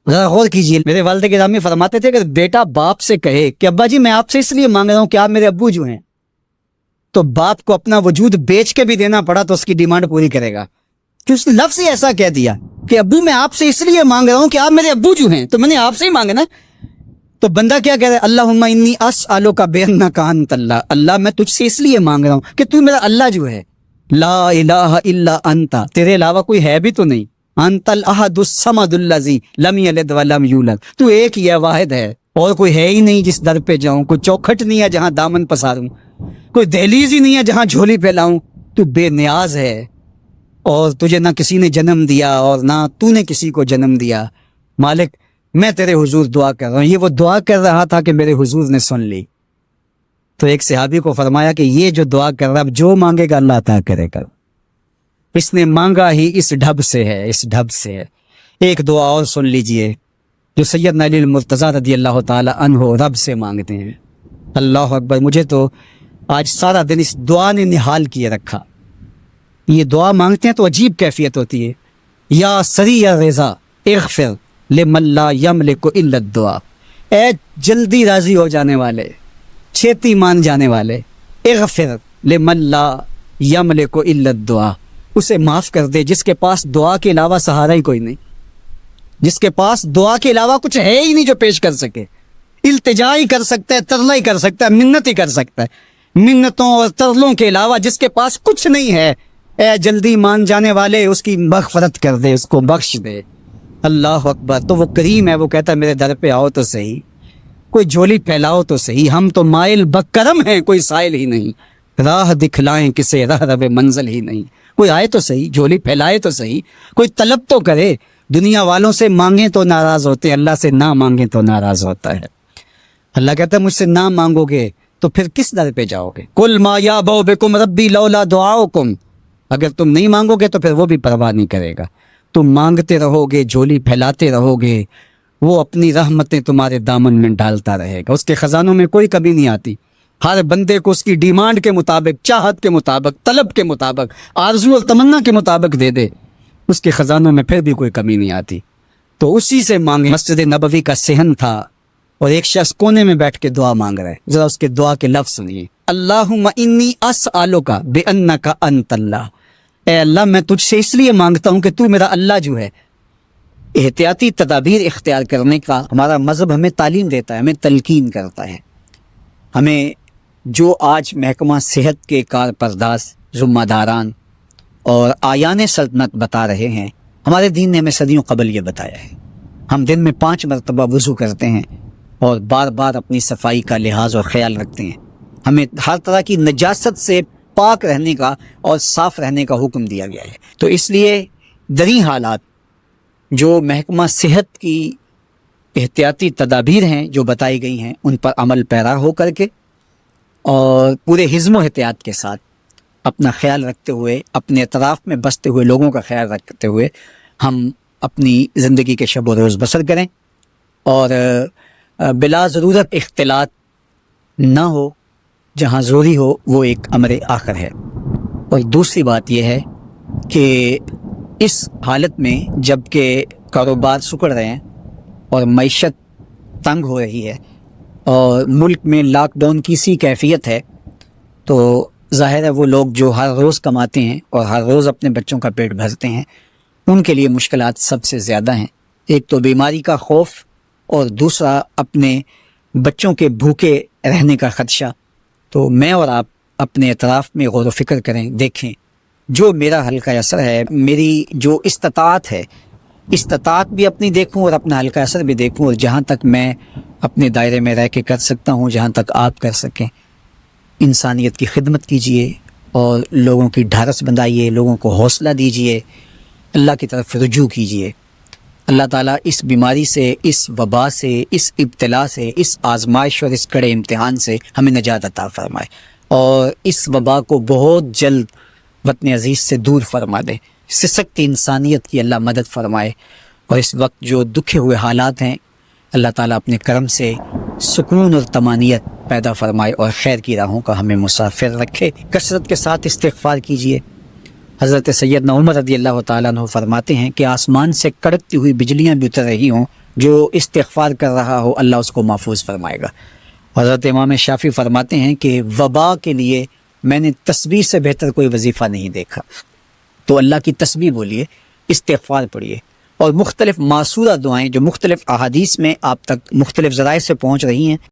ذرا غور کیجیے، میرے والد گرامی فرماتے تھے کہ بیٹا باپ سے کہے کہ ابا جی میں آپ سے اس لیے مانگ رہا ہوں کہ آپ میرے ابو جو ہیں، تو باپ کو اپنا وجود بیچ کے بھی دینا پڑا تو اس کی ڈیمانڈ پوری کرے گا، کہ اس نے لفظ ہی ایسا کہہ دیا کہ ابو میں آپ سے اس لیے مانگ رہا ہوں کہ آپ میرے ابو جو ہیں، تو میں نے آپ سے ہی مانگا نا۔ تو بندہ کیا کہہ رہا ہے؟ اللہم انی اسألک بانک انت اللہ، اللہ میں تجھ سے اس لیے مانگ رہا ہوں کہ تو میرا اللہ جو ہے، لا الہ الا انت، تیرے علاوہ کوئی ہے بھی تو نہیں، انت الاحد الصمد الذی لم یلد ولم یولد، تو ایک ہی ہے، واحد ہے، اور کوئی ہے ہی نہیں جس در پہ جاؤں، کوئی چوکھٹ نہیں ہے جہاں دامن پساروں، کوئی دہلیز ہی نہیں ہے جہاں جھولی پھیلاؤں، تو بے نیاز ہے، اور تجھے نہ کسی نے جنم دیا اور نہ تو نے کسی کو جنم دیا۔ مالک میں تیرے حضور دعا کر رہا ہوں۔ یہ وہ دعا کر رہا تھا کہ میرے حضور نے سن لی۔ تو ایک صحابی کو فرمایا کہ یہ جو دعا کر رہا ہے، جو مانگے گا اللہ عطا کرے گا، اس نے مانگا ہی اس ڈھب سے ہے، اس ڈھب سے ہے۔ ایک دعا اور سن لیجئے جو سیدنا علی المرتضیٰ رضی اللہ تعالی عنہ رب سے مانگتے ہیں۔ اللہ اکبر، مجھے تو آج سارا دن اس دعا نے نحال کیے رکھا۔ یہ دعا مانگتے ہیں تو عجیب کیفیت ہوتی ہے، یا سریع الرضا اغفر لمن لا یملک الا الدعاء، اے جلدی راضی ہو جانے والے، چھیتی مان جانے والے، اغفر لمن لا یملک الا الدعاء، اسے معاف کر دے جس کے پاس دعا کے علاوہ سہارا ہی کوئی نہیں، جس کے پاس دعا کے علاوہ کچھ ہے ہی نہیں جو پیش کر سکے، التجا ہی کر سکتا ہے، ترلا ہی کر سکتا ہے، منت ہی کر سکتا ہے، منتوں اور ترلوں کے علاوہ جس کے پاس کچھ نہیں ہے، اے جلدی مان جانے والے اس کی مغفرت کر دے، اس کو بخش دے۔ اللہ اکبر، تو وہ کریم ہے، وہ کہتا ہے میرے در پہ آؤ تو صحیح، کوئی جھولی پھیلاؤ تو صحیح، ہم تو مائل بکرم ہیں، کوئی سائل ہی نہیں، راہ دکھلائیں کسے راہ رب منزل ہی نہیں، کوئی آئے تو صحیح، جھولی پھیلائے تو صحیح، کوئی طلب تو کرے۔ دنیا والوں سے مانگیں تو ناراض ہوتے ہیں، اللہ سے نہ مانگیں تو ناراض ہوتا ہے۔ اللہ کہتا ہے مجھ سے نہ مانگو گے تو پھر کس در پہ جاؤ گے؟ قل ما یعبأ بکم ربی لولا دعاؤکم، اگر تم نہیں مانگو گے تو پھر وہ بھی پرواہ نہیں کرے گا، تم مانگتے رہو گے، جھولی پھیلاتے رہو گے، وہ اپنی رحمتیں تمہارے دامن میں ڈالتا رہے گا، اس کے خزانوں میں کوئی کمی نہیں آتی، ہر بندے کو اس کی ڈیمانڈ کے مطابق، چاہت کے مطابق، طلب کے مطابق، آرزو اور تمنا کے مطابق دے دے، اس کے خزانوں میں پھر بھی کوئی کمی نہیں آتی۔ تو اسی سے مانگیں۔ مسجد نبوی کا صحن تھا اور ایک شخص کونے میں بیٹھ کے دعا مانگ رہا ہے، ذرا اس کے دعا کے لفظ سنیے۔ اللہم انی اسألک بانک انت اللہ، اے اللہ میں تجھ سے اس لیے مانگتا ہوں کہ تو میرا اللہ جو ہے۔ احتیاطی تدابیر اختیار کرنے کا ہمارا مذہب ہمیں تعلیم دیتا ہے، ہمیں تلقین کرتا ہے۔ ہمیں جو آج محکمہ صحت کے کارپرداز، ذمہ داران اور آیان سلطنت بتا رہے ہیں، ہمارے دین نے ہمیں صدیوں قبل یہ بتایا ہے۔ ہم دن میں 5 مرتبہ وضو کرتے ہیں اور بار بار اپنی صفائی کا لحاظ اور خیال رکھتے ہیں۔ ہمیں ہر طرح کی نجاست سے پاک رہنے کا اور صاف رہنے کا حکم دیا گیا ہے۔ تو اس لیے دریں حالات جو محکمہ صحت کی احتیاطی تدابیر ہیں جو بتائی گئی ہیں، ان پر عمل پیرا ہو کر کے اور پورے حزم و احتیاط کے ساتھ اپنا خیال رکھتے ہوئے، اپنے اطراف میں بستے ہوئے لوگوں کا خیال رکھتے ہوئے ہم اپنی زندگی کے شب و روز بسر کریں، اور بلا ضرورت اختلاط نہ ہو، جہاں ضروری ہو وہ ایک امر آخر ہے۔ اور دوسری بات یہ ہے کہ اس حالت میں جب کہ کاروبار سکڑ رہے ہیں اور معیشت تنگ ہو رہی ہے اور ملک میں لاک ڈاؤن کی سی کیفیت ہے، تو ظاہر ہے وہ لوگ جو ہر روز کماتے ہیں اور ہر روز اپنے بچوں کا پیٹ بھرتے ہیں، ان کے لیے مشکلات سب سے زیادہ ہیں۔ ایک تو بیماری کا خوف، اور دوسرا اپنے بچوں کے بھوکے رہنے کا خدشہ۔ تو میں اور آپ اپنے اطراف میں غور و فکر کریں، دیکھیں جو میرا حلقہ اثر ہے، میری جو استطاعت ہے، استطاعت بھی اپنی دیکھوں اور اپنا حلقہ اثر بھی دیکھوں، اور جہاں تک میں اپنے دائرے میں رہ کے کر سکتا ہوں، جہاں تک آپ کر سکیں، انسانیت کی خدمت کیجئے اور لوگوں کی ڈھارس بندھائیے، لوگوں کو حوصلہ دیجئے، اللہ کی طرف رجوع کیجئے۔ اللہ تعالیٰ اس بیماری سے، اس وبا سے، اس ابتلا سے، اس آزمائش اور اس کڑے امتحان سے ہمیں نجات عطا فرمائے، اور اس وبا کو بہت جلد وطن عزیز سے دور فرما دے۔ اس سے سخت انسانیت کی اللہ مدد فرمائے، اور اس وقت جو دکھے ہوئے حالات ہیں، اللہ تعالیٰ اپنے کرم سے سکون اور طمانینت پیدا فرمائے اور خیر کی راہوں کا ہمیں مسافر رکھے۔ کثرت کے ساتھ استغفار کیجیے۔ حضرت سیدنا عمر رضی اللہ تعالیٰ عنہ فرماتے ہیں کہ آسمان سے کڑکتی ہوئی بجلیاں بھی اتر رہی ہوں جو استغفار کر رہا ہو اللہ اس کو محفوظ فرمائے گا. حضرت امام شافعی فرماتے ہیں کہ وبا کے لیے میں نے تسبیح سے بہتر کوئی وظیفہ نہیں دیکھا. تو اللہ کی تسبیح بولیے، استغفار پڑھیے، اور مختلف معصورہ دعائیں جو مختلف احادیث میں آپ تک مختلف ذرائع سے پہنچ رہی ہیں